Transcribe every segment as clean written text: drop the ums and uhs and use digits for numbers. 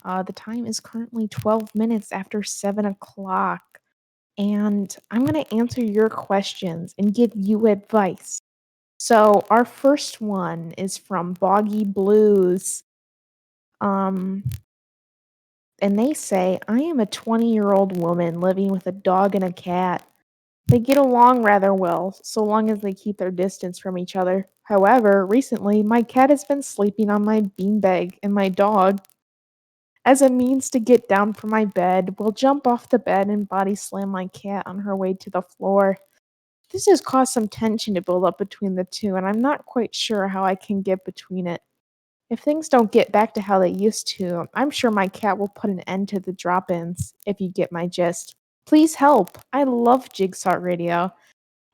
The time is currently 12 minutes after 7 o'clock, and I'm going to answer your questions and give you advice. So, our first one is from Boggy Blues. Um, and they say, I am a 20-year-old woman living with a dog and a cat. They get along rather well, so long as they keep their distance from each other. However, recently, my cat has been sleeping on my beanbag, and my dog, as a means to get down from my bed, will jump off the bed and body slam my cat on her way to the floor. This has caused some tension to build up between the two, and I'm not quite sure how I can get between it. If things don't get back to how they used to, I'm sure my cat will put an end to the drop ins, if you get my gist. Please help. I love Jigsaw Radio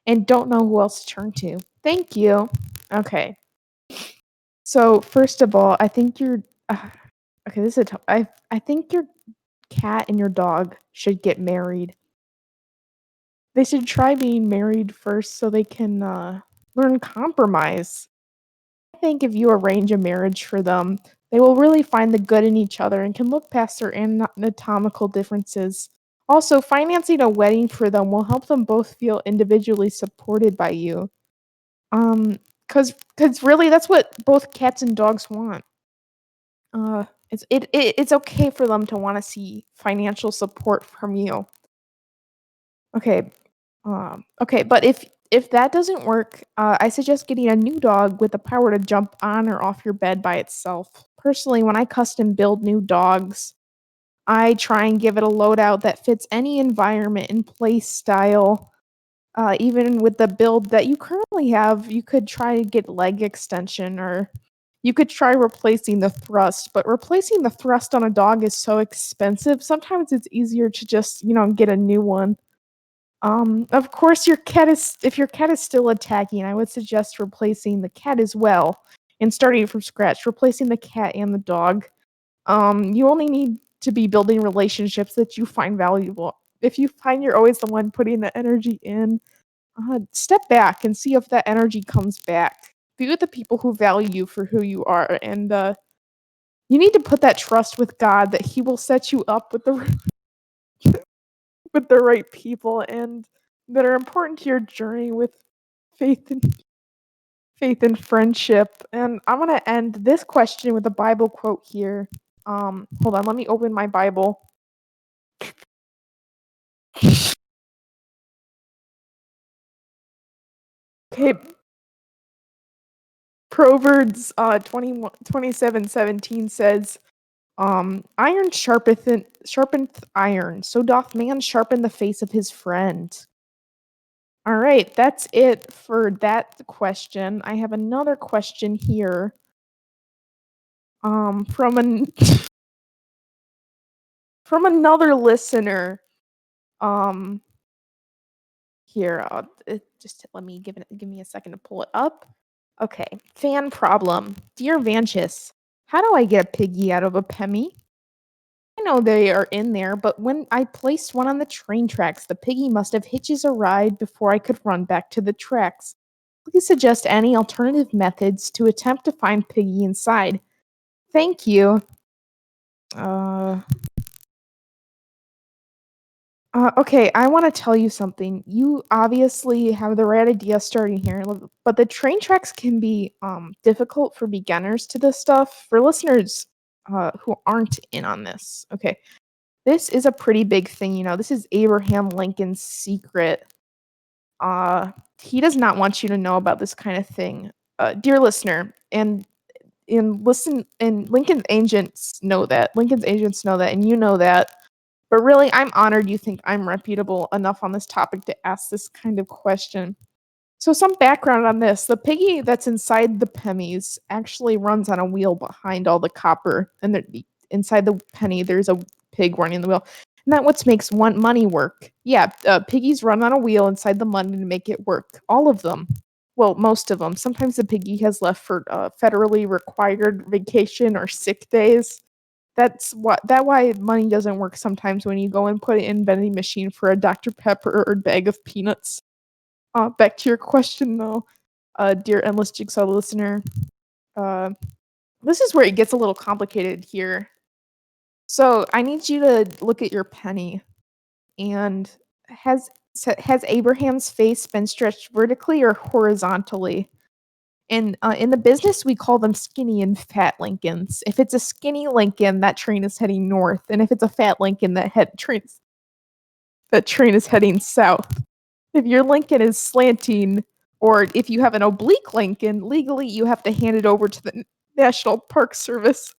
and don't know who else to turn to. Thank you. Okay. So, first of all, I think you're. Okay, this is I think your cat and your dog should get married. They should try being married first so they can learn compromise. I think if you arrange a marriage for them, they will really find the good in each other and can look past their anatomical differences. Also, financing a wedding for them will help them both feel individually supported by you. Um, cause really that's what both cats and dogs want. It's okay for them to wanna see financial support from you. Okay, okay, but if that doesn't work, I suggest getting a new dog with the power to jump on or off your bed by itself. Personally, when I custom build new dogs, I try and give it a loadout that fits any environment and play style. Even with the build that you currently have, you could try to get leg extension or you could try replacing the thrust, but replacing the thrust on a dog is so expensive. Sometimes it's easier to just, get a new one. Of course, your cat is if your cat is still attacking, I would suggest replacing the cat as well and starting from scratch, replacing the cat and the dog. You only need to be building relationships that you find valuable. If you find you're always the one putting the energy in, step back and see if that energy comes back. Be with the people who value you for who you are, and you need to put that trust with God that He will set you up with the with the right people and that are important to your journey with faith and faith and friendship. And I'm gonna end this question with a Bible quote here. Hold on, let me open my Bible. Okay, Proverbs 27:17 says, iron sharpeneth iron, so doth man sharpen the face of his friend. All right, that's it for that question. I have another question here. From an from another listener. Um, here, just let me give me a second to pull it up. Okay, fan problem. Dear Vanchis, how do I get a piggy out of a Pemmy? I know they are in there, but when I placed one on the train tracks, the piggy must have hitches a ride before I could run back to the tracks. Please suggest any alternative methods to attempt to find piggy inside. Thank you. Uh, okay, I want to tell you something. You obviously have the right idea starting here, but the train tracks can be difficult for beginners to this stuff. For listeners who aren't in on this, okay, this is a pretty big thing. This is Abraham Lincoln's secret. He does not want you to know about this kind of thing, dear listener. And Lincoln's agents know that. Lincoln's agents know that, and you know that. But really, I'm honored you think I'm reputable enough on this topic to ask this kind of question. So, some background on this: the piggy that's inside the pennies actually runs on a wheel behind all the copper, and inside the penny, there's a pig running the wheel. And that what makes one money work. Yeah, piggies run on a wheel inside the money to make it work. All of them. Well, most of them. Sometimes the piggy has left for federally required vacation or sick days. That why money doesn't work sometimes when you go and put it in vending machine for a Dr. Pepper or bag of peanuts. Back to your question though, dear endless jigsaw listener. Uh, this is where it gets a little complicated here. So I need you to look at your penny and has Abraham's face been stretched vertically or horizontally? And in the business, we call them skinny and fat Lincolns. If it's a skinny Lincoln, that train is heading north, and if it's a fat Lincoln, that train is heading south. If your Lincoln is slanting, or if you have an oblique Lincoln, legally you have to hand it over to the National Park Service.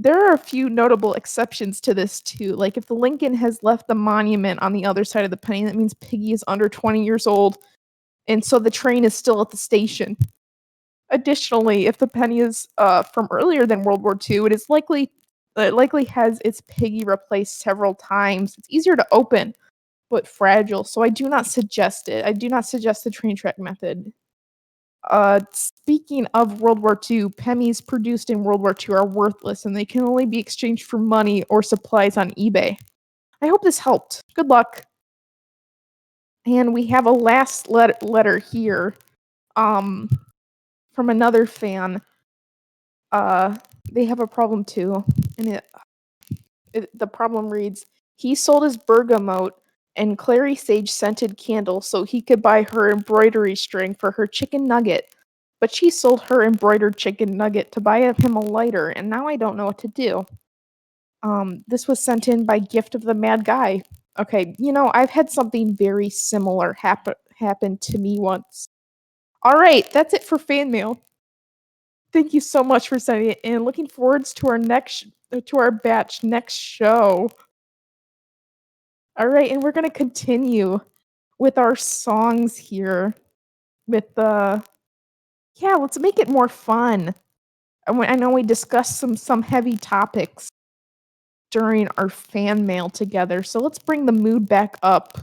There are a few notable exceptions to this too. Like if the Lincoln has left the monument on the other side of the penny, that means Piggy is under 20 years old, and so the train is still at the station. Additionally, if the penny is from earlier than World War II, it likely has its Piggy replaced several times. It's easier to open, but fragile. So I do not suggest it. I do not suggest the train track method. Speaking of World War II, pennies produced in World War II are worthless and they can only be exchanged for money or supplies on eBay. I hope this helped. Good luck. And we have a last letter here um, from another fan. Uh, they have a problem too. And the problem reads, he sold his bergamot and clary sage scented candle so he could buy her embroidery string for her chicken nugget. But she sold her embroidered chicken nugget to buy him a lighter, and now I don't know what to do. This was sent in by Gift of the Mad Guy. Okay, I've had something very similar happen to me once. All right, that's it for fan mail. Thank you so much for sending it in. Looking forwards to our batch next show. All right, and we're gonna continue with our songs here. With yeah, let's make it more fun. I know we discussed some heavy topics during our fan mail together, so let's bring the mood back up.